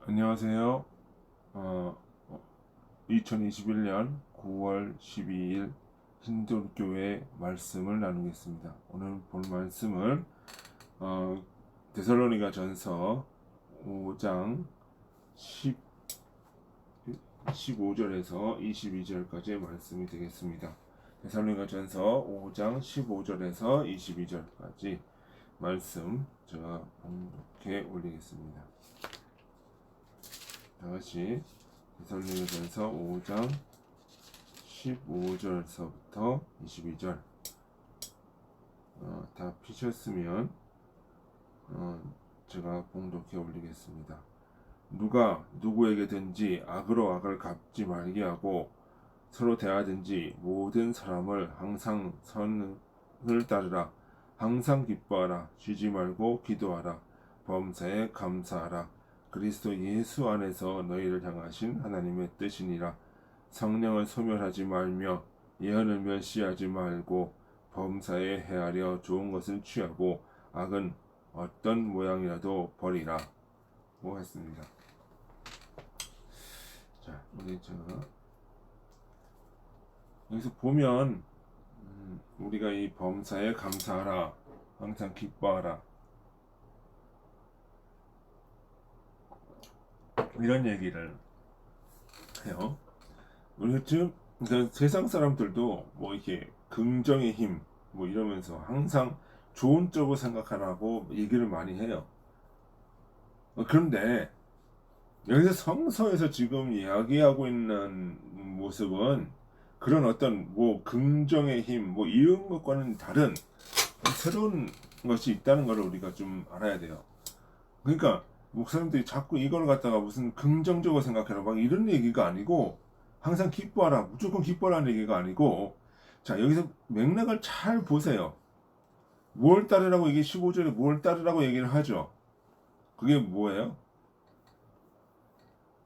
안녕하세요. 어, 2021년 9월 12일 신도교회 말씀을 나누겠습니다. 오늘 볼 말씀은 데살로니가 전서 5장 15절에서 22절까지의 말씀이 되겠습니다. 데살로니가 전서 5장 15절에서 22절까지 말씀 제가 봉독해 올리겠습니다. 다같이 데살로니가전서 5장 15절서부터 22절 다 피셨으면 제가 봉독해 올리겠습니다. 누가 누구에게든지 악으로 악을 갚지 말게 하고 서로 대하든지 모든 사람을 항상 선을 따르라. 항상 기뻐하라. 쉬지 말고 기도하라. 범사에 감사하라. 그리스도 예수 안에서 너희를 향하신 하나님의 뜻이니라. 성령을 소멸하지 말며 예언을 멸시하지 말고 범사에 헤아려 좋은 것을 취하고 악은 어떤 모양이라도 버리라. 고 했습니다. 자, 우리 여기서 보면 우리가 이 범사에 감사하라, 항상 기뻐하라 이런 얘기를 해요. 우리가 지금 그러니까 세상 사람들도 뭐 이렇게 긍정의 힘 뭐 이러면서 항상 좋은 쪽을 생각하라고 얘기를 많이 해요. 그런데 여기서 성서에서 지금 이야기하고 있는 모습은 그런 어떤 뭐 긍정의 힘 뭐 이런 것과는 다른 새로운 것이 있다는 걸 우리가 좀 알아야 돼요. 그러니까 목사님들이 자꾸 이걸 갖다가 무슨 긍정적으로 생각해라 막 이런 얘기가 아니고 항상 기뻐하라 무조건 기뻐라는 얘기가 아니고 자 여기서 맥락을 잘 보세요. 뭘 따르라고 이게 15절에 뭘 따르라고 얘기를 하죠. 그게 뭐예요?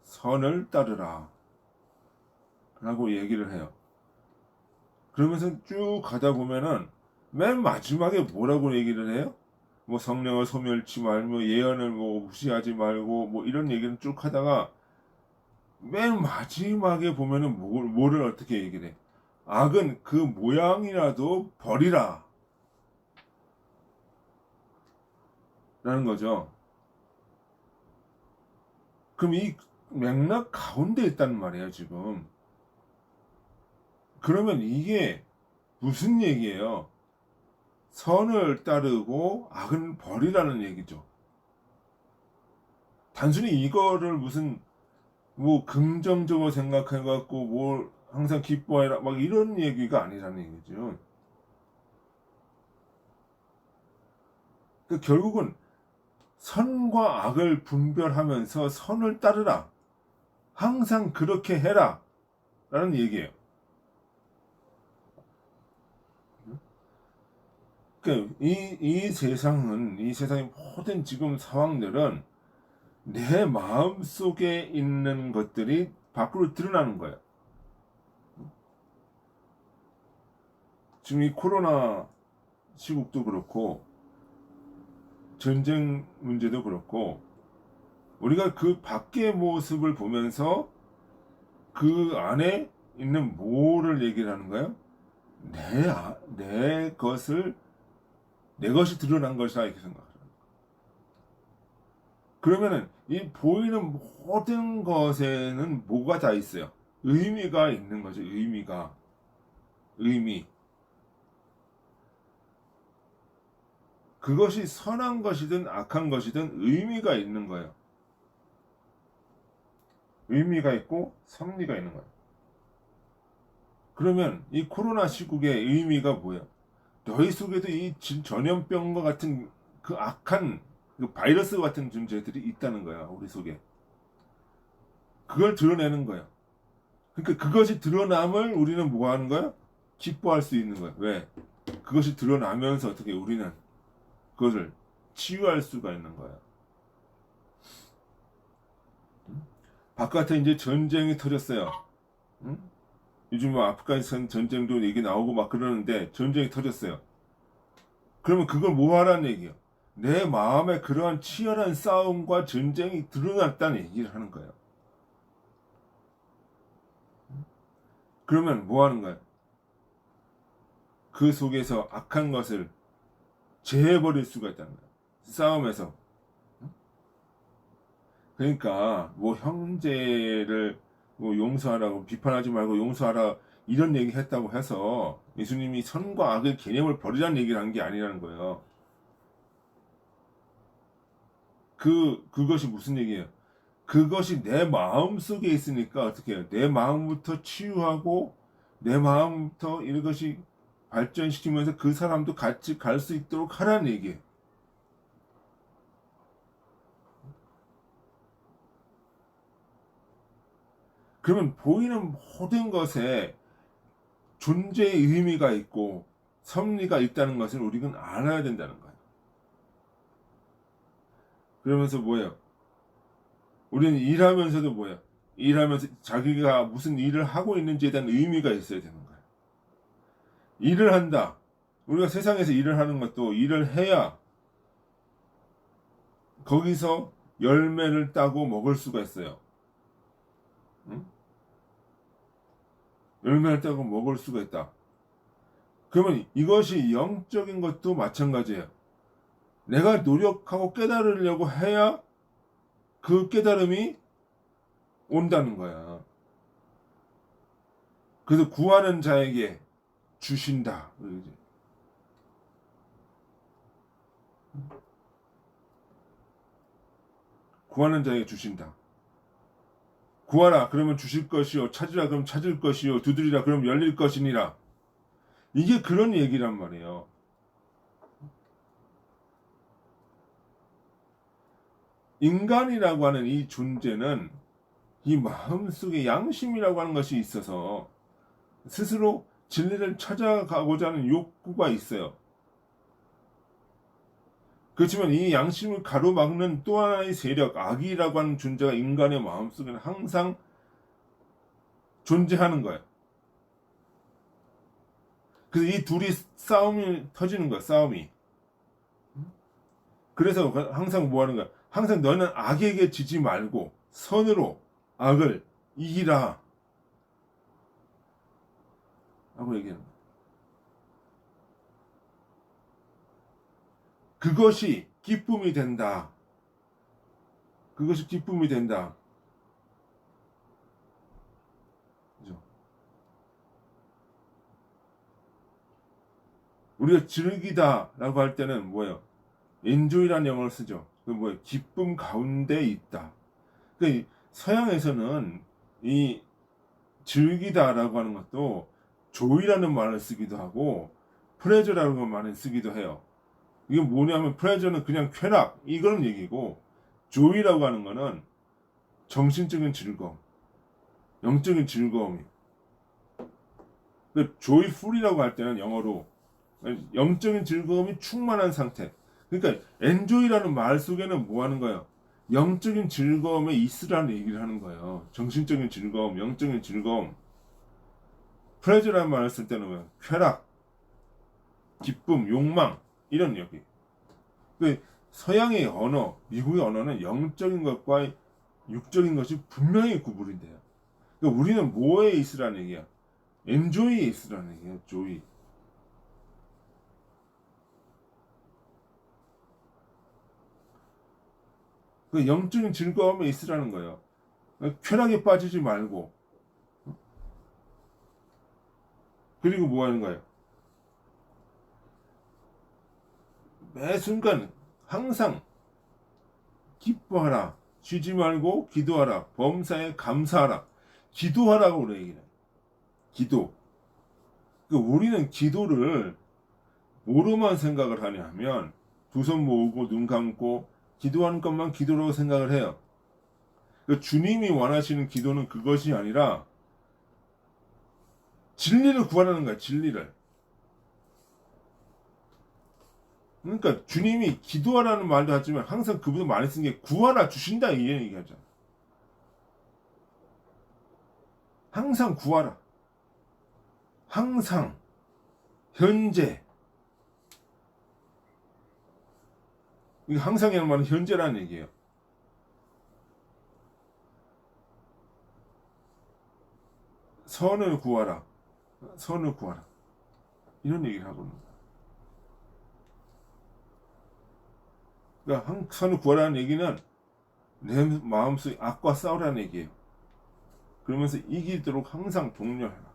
선을 따르라 라고 얘기를 해요. 그러면서 쭉 가다 보면은 맨 마지막에 뭐라고 얘기를 해요? 뭐 성령을 소멸치 말며 예언을 뭐 무시하지 말고 뭐 이런 얘기를 쭉 하다가 맨 마지막에 보면은 뭐를 어떻게 얘기를 해? 악은 그 모양이라도 버리라 라는 거죠. 그럼 이 맥락 가운데 있단 말이에요 지금. 그러면 이게 무슨 얘기예요? 선을 따르고 악은 버리라는 얘기죠. 단순히 이거를 무슨 뭐 긍정적으로 생각해갖고 뭘 항상 기뻐해라 막 이런 얘기가 아니라는 얘기죠. 그러니까 결국은 선과 악을 분별하면서 선을 따르라. 항상 그렇게 해라. 라는 얘기예요. 그러니까 이 세상은, 이 세상의 모든 지금 상황들은 내 마음 속에 있는 것들이 밖으로 드러나는 거예요. 지금 이 코로나 시국도 그렇고, 전쟁 문제도 그렇고, 우리가 그 밖의 모습을 보면서 그 안에 있는 뭐를 얘기를 하는 거예요? 내 것을, 내 것이 드러난 것이다, 이렇게 생각하는 거예요. 그러면은, 이 보이는 모든 것에는 뭐가 다 있어요? 의미가 있는 거죠, 의미가. 의미. 그것이 선한 것이든 악한 것이든 의미가 있는 거예요. 의미가 있고 섭리가 있는 거예요. 그러면 이 코로나 시국의 의미가 뭐예요? 너희 속에도 이 전염병과 같은 그 악한 그 바이러스 같은 존재들이 있다는 거야, 우리 속에. 그걸 드러내는 거야. 그러니까 그것이 드러남을 우리는 뭐 하는 거야? 기뻐할 수 있는 거야. 왜? 그것이 드러나면서 어떻게 우리는 그것을 치유할 수가 있는 거야. 바깥에 이제 전쟁이 터졌어요. 응? 요즘 뭐 아프가니스탄 전쟁도 얘기 나오고 막 그러는데 전쟁이 터졌어요. 그러면 그걸 뭐 하라는 얘기예요? 내 마음에 그러한 치열한 싸움과 전쟁이 드러났다는 얘기를 하는 거예요. 그러면 뭐 하는 거예요? 그 속에서 악한 것을 제해버릴 수가 있다는 거예요. 싸움에서. 그러니까 뭐 형제를 뭐 용서하라고, 비판하지 말고 용서하라, 이런 얘기 했다고 해서 예수님이 선과 악의 개념을 버리라는 얘기를 한 게 아니라는 거예요. 그것이 무슨 얘기예요? 그것이 내 마음 속에 있으니까 어떻게 해요? 내 마음부터 치유하고 내 마음부터 이것이 발전시키면서 그 사람도 같이 갈 수 있도록 하라는 얘기예요. 그러면 보이는 모든 것에 존재의 의미가 있고 섭리가 있다는 것을 우리는 알아야 된다는 거예요. 그러면서 뭐예요? 우리는 일하면서도 뭐예요? 일하면서 자기가 무슨 일을 하고 있는지에 대한 의미가 있어야 되는 거예요. 일을 한다. 우리가 세상에서 일을 하는 것도 일을 해야 거기서 열매를 따고 먹을 수가 있어요. 응? 열매를 따고 먹을 수가 있다. 그러면 이것이 영적인 것도 마찬가지예요. 내가 노력하고 깨달으려고 해야 그 깨달음이 온다는 거야. 그래서 구하는 자에게 주신다. 구하는 자에게 주신다. 구하라 그러면 주실 것이요, 찾으라 그럼 찾을 것이요, 두드리라 그럼 열릴 것이니라. 이게 그런 얘기란 말이에요. 인간이라고 하는 이 존재는 이 마음속에 양심이라고 하는 것이 있어서 스스로 진리를 찾아가고자 하는 욕구가 있어요. 그렇지만 이 양심을 가로막는 또 하나의 세력, 악이라고 하는 존재가 인간의 마음속에는 항상 존재하는 거예요. 그래서 이 둘이 싸움이 터지는 거야, 싸움이. 그래서 항상 뭐 하는 거야? 항상 너는 악에게 지지 말고 선으로 악을 이기라 하고 얘기하는 거야. 그것이 기쁨이 된다. 그것이 기쁨이 된다. 그죠? 우리가 즐기다라고 할 때는 뭐예요? enjoy라는 영어를 쓰죠. 그 뭐예요? 기쁨 가운데 있다. 그러니까 서양에서는 이 즐기다라고 하는 것도 joy라는 말을 쓰기도 하고 pleasure라는 말을 쓰기도 해요. 이게 뭐냐면 pleasure는 그냥 쾌락 이런 얘기고 joy라고 하는 거는 정신적인 즐거움, 영적인 즐거움이. joyful이라고 할 때는 영어로 영적인 즐거움이 충만한 상태. 그러니까 enjoy라는 말 속에는 뭐 하는 거예요? 영적인 즐거움에 있으라는 얘기를 하는 거예요. 정신적인 즐거움, 영적인 즐거움. pleasure라는 말을 쓸 때는 뭐예요? 쾌락, 기쁨, 욕망 이런 얘기. 서양의 언어, 미국의 언어는 영적인 것과 육적인 것이 분명히 구분이 돼요. 그러니까 우리는 뭐에 있으라는 얘기야? enjoy에 있으라는 얘기야. joy. 그 영적인 즐거움에 있으라는 거예요. 쾌락에 빠지지 말고. 그리고 뭐 하는 거예요? 매 순간 항상 기뻐하라. 쉬지 말고 기도하라. 범사에 감사하라. 기도하라고 그래 얘기는. 기도. 우리는 기도를 뭐로만 생각을 하냐 하면 두 손 모으고 눈 감고 기도하는 것만 기도라고 생각을 해요. 주님이 원하시는 기도는 그것이 아니라 진리를 구하라는 거야. 진리를. 그러니까 주님이 기도하라는 말도 하지만 항상 그분도 많이 쓴 게 구하라 주신다 이 얘기하잖아. 항상 구하라. 항상 현재 이게 항상이라는 말은 현재라는 얘기예요. 선을 구하라. 선을 구하라. 이런 얘기를 하고 있는 거예요. 그러니까 선을 구하라는 얘기는 내 마음속에 악과 싸우라는 얘기예요. 그러면서 이기도록 항상 독려하라.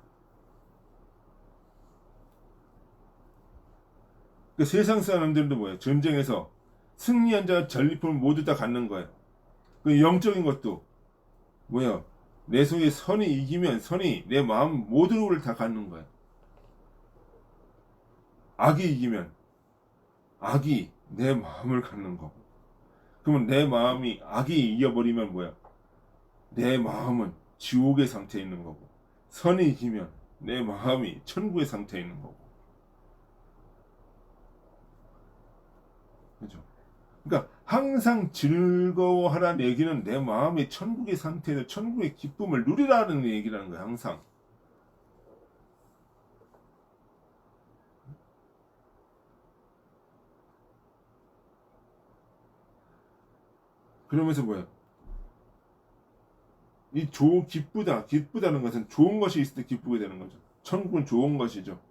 그러니까 세상 사람들도 뭐예요? 전쟁에서 승리한 자 전리품을 모두 다 갖는 거예요. 그 영적인 것도 뭐예요? 내 속에 선이 이기면 선이 내 마음 모두를 다 갖는 거예요. 악이 이기면 악이 내 마음을 갖는 거고. 그러면 내 마음이 악이 이겨버리면 뭐야? 내 마음은 지옥의 상태에 있는 거고, 선이 이기면 내 마음이 천국의 상태에 있는 거고. 그죠? 그러니까 항상 즐거워하라는 얘기는 내 마음의 천국의 상태에서 천국의 기쁨을 누리라는 얘기라는 거야. 항상. 그러면서 뭐야? 이 기쁘다는 것은 좋은 것이 있을 때 기쁘게 되는 거죠. 천국은 좋은 것이죠.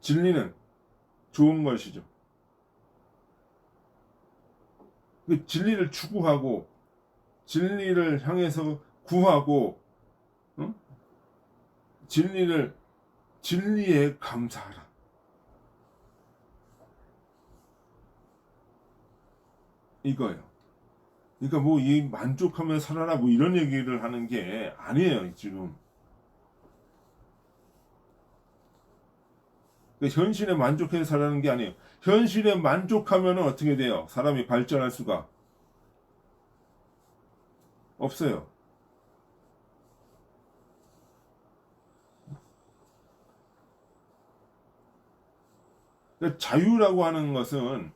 진리는 좋은 것이죠. 그 진리를 추구하고 진리를 향해서 구하고, 응? 진리에 감사하라. 이거예요. 그러니까 뭐 이 만족하며 살아라 뭐 이런 얘기를 하는 게 아니에요, 지금. 그러니까 현실에 만족해서 살아는 게 아니에요. 현실에 만족하면 어떻게 돼요? 사람이 발전할 수가 없어요. 그러니까 자유라고 하는 것은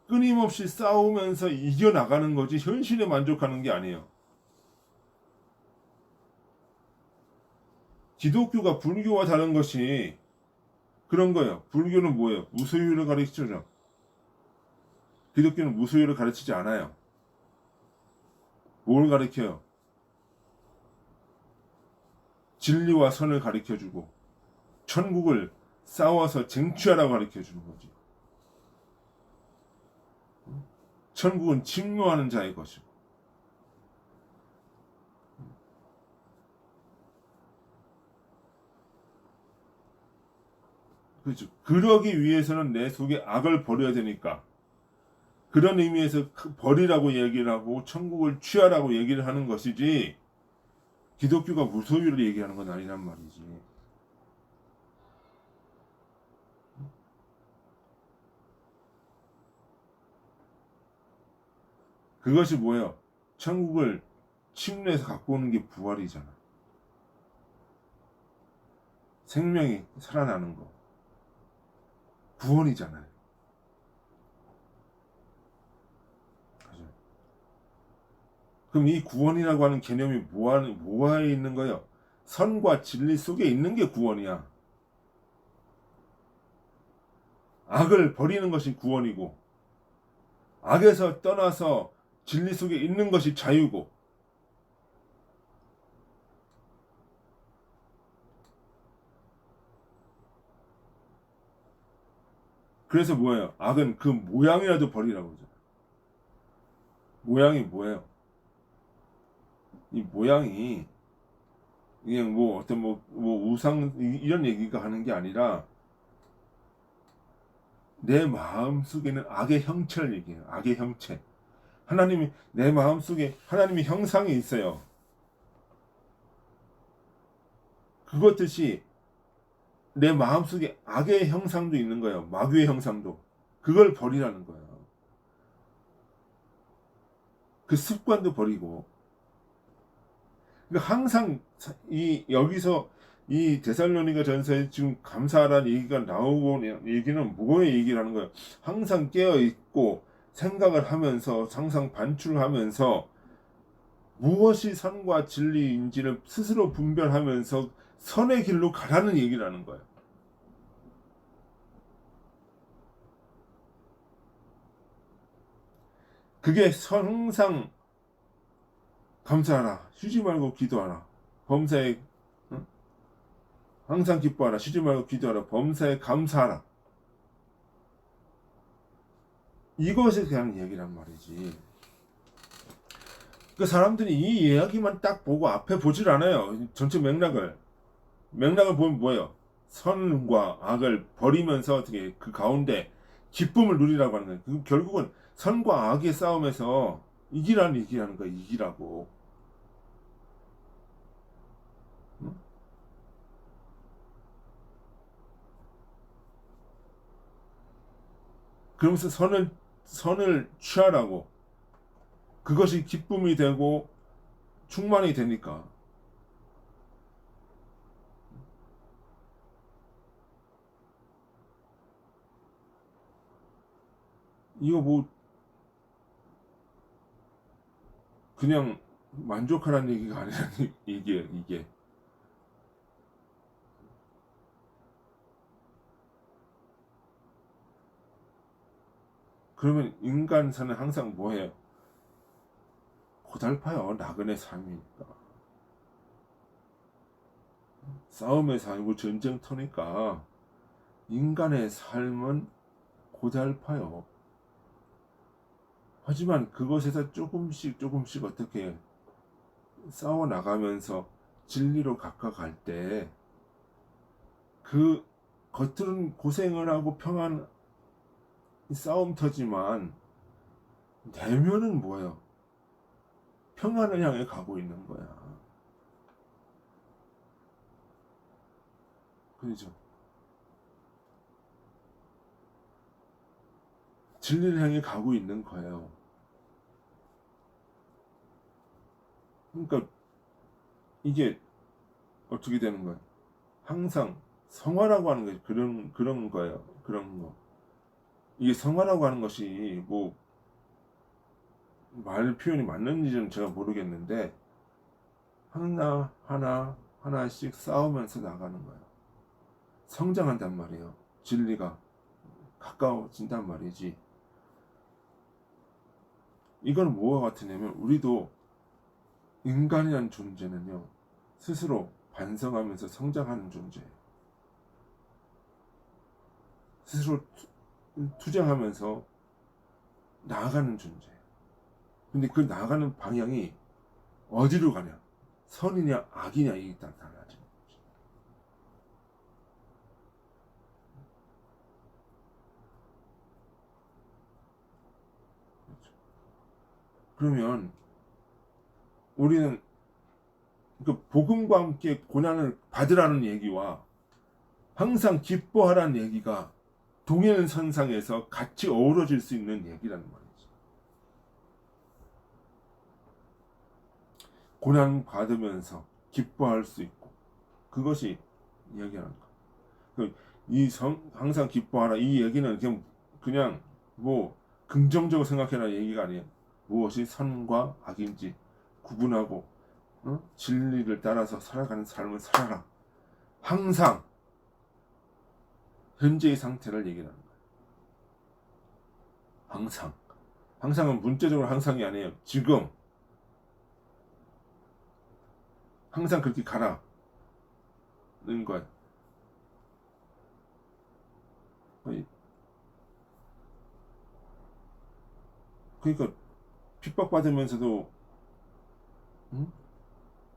끊임없이 싸우면서 이겨나가는 거지 현실에 만족하는 게 아니에요. 기독교가 불교와 다른 것이 그런 거예요. 불교는 뭐예요? 무소유를 가르치죠. 기독교는 무소유를 가르치지 않아요. 뭘 가르쳐요? 진리와 선을 가르쳐주고 천국을 싸워서 쟁취하라고 가르쳐주는 거지. 천국은 침노하는 자의 것이고. 그렇죠. 그러기 위해서는 내 속에 악을 버려야 되니까. 그런 의미에서 버리라고 얘기를 하고 천국을 취하라고 얘기를 하는 것이지 기독교가 무소유를 얘기하는 건 아니란 말이지. 그것이 뭐예요? 천국을 침례해서 갖고 오는 게 부활이잖아. 생명이 살아나는 거. 구원이잖아요. 그죠? 그럼 이 구원이라고 하는 개념이 뭐에 있는 거예요? 선과 진리 속에 있는 게 구원이야. 악을 버리는 것이 구원이고, 악에서 떠나서 진리 속에 있는 것이 자유고, 그래서 뭐예요? 악은 그 모양이라도 버리라고 그러죠. 모양이 뭐예요? 이 모양이 그냥 뭐 어떤 뭐 우상 이런 얘기가 하는 게 아니라 내 마음 속에는 악의 형체를 얘기해요. 악의 형체. 하나님이 내 마음 속에 하나님의 형상이 있어요. 그것듯이 내 마음 속에 악의 형상도 있는 거예요. 마귀의 형상도. 그걸 버리라는 거예요. 그 습관도 버리고. 그러니까 항상 여기서 이 데살로니가 전서에 지금 감사하라는 얘기가 나오고 얘기는 뭐에 얘기를 하는 거예요? 항상 깨어 있고 생각을 하면서 항상 반출하면서 무엇이 선과 진리인지를 스스로 분별하면서 선의 길로 가라는 얘기를 하는 거예요. 그게 항상 감사하라. 쉬지 말고 기도하라. 범사에 응? 항상 기뻐하라. 쉬지 말고 기도하라. 범사에 감사하라. 이것에 대한 얘기란 말이지. 그 사람들이 이 이야기만 딱 보고 앞에 보질 않아요. 전체 맥락을 보면 뭐예요? 선과 악을 버리면서 어떻게 그 가운데 기쁨을 누리라고 하는 거예요. 그 결국은 선과 악의 싸움에서 이기라는 거야. 이기라고. 응? 그러면서 선을 취하라고. 그것이 기쁨이 되고 충만이 되니까. 이거 뭐 그냥 만족하라는 얘기가 아니라 이게. 그러면 인간사는 항상 뭐해요? 고달파요. 나그네 삶이니까. 싸움의 삶이고 전쟁터니까 인간의 삶은 고달파요. 하지만 그것에서 조금씩 어떻게 싸워 나가면서 진리로 가까갈 때 그 겉으로는 고생을 하고 평안 싸움터지만 내면은 뭐예요? 평안을 향해 가고 있는 거야. 그렇죠? 진리를 향해 가고 있는 거예요. 그러니까 이게 어떻게 되는 거예요? 항상 성화라고 하는 게 그런 거예요. 그런 거. 이게 성화라고 하는 것이 뭐 말 표현이 맞는지는 제가 모르겠는데 하나씩 싸우면서 나가는 거예요. 성장한단 말이에요. 진리가 가까워진단 말이지. 이건 뭐와 같으냐면 우리도 인간이라는 존재는요 스스로 반성하면서 성장하는 존재예요. 스스로 투쟁하면서 나아가는 존재예요. 근데 그 나아가는 방향이 어디로 가냐? 선이냐 악이냐 이게 딱 달라져. 그러면 우리는 그 복음과 함께 고난을 받으라는 얘기와 항상 기뻐하라는 얘기가 동일선상에서 같이 어우러질 수 있는 얘기라는 말이지. 고난 받으면서 기뻐할 수 있고 그것이 이야기하는 거. 항상 기뻐하라 이 얘기는 그냥 뭐 긍정적으로 생각해라 얘기가 아니에요. 무엇이 선과 악인지 구분하고 진리를 따라서 살아가는 삶을 살아라. 항상 현재의 상태를 얘기하는 거예요. 항상은 문자적으로 항상이 아니에요. 지금 항상 그렇게 가라는 거예요. 그러니까 핍박받으면서도 응?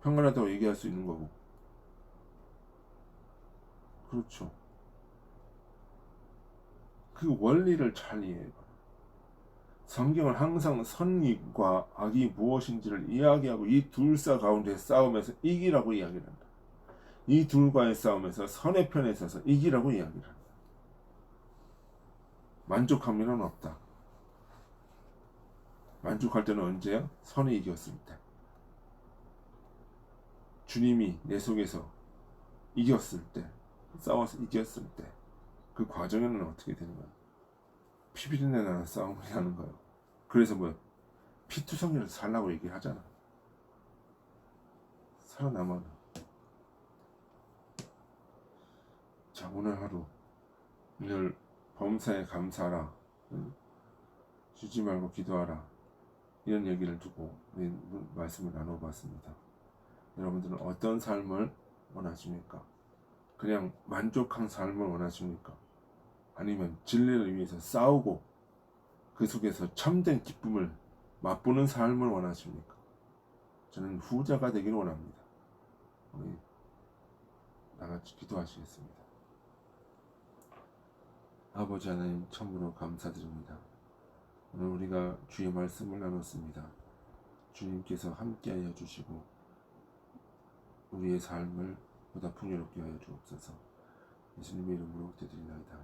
평안하다고 얘기할 수 있는 거고. 그렇죠. 그 원리를 잘 이해해봐. 성경은 항상 선과 악이 무엇인지를 이야기하고 이 둘사 가운데 싸움에서 이기라고 이야기를 한다. 이 둘과의 싸움에서 선의 편에 서서 이기라고 이야기를 한다. 만족함이란 없다. 만족할 때는 언제야? 선이 이겼을 때. 주님이 내 속에서 이겼을 때, 싸워서 이겼을 때, 그 과정에는 어떻게 되는 거야? 피비린내 나는 싸움을 하는 거예요. 그래서 뭐야? 피투성이라도 살라고 얘기를 하잖아. 살아남아. 자, 오늘 하루 늘 범사에 감사하라. 쉬지 말고 기도하라. 이런 얘기를 두고 우리 말씀을 나눠봤습니다. 여러분들은 어떤 삶을 원하십니까? 그냥 만족한 삶을 원하십니까? 아니면 진리를 위해서 싸우고 그 속에서 참된 기쁨을 맛보는 삶을 원하십니까? 저는 후자가 되기를 원합니다. 우리 나같이 기도하시겠습니다. 아버지 하나님, 참으로 감사드립니다. 오늘 우리가 주의 말씀을 나눴습니다. 주님께서 함께하여 주시고 우리의 삶을 보다 풍요롭게 하여 주옵소서. 예수님의 이름으로 기도드리나이다.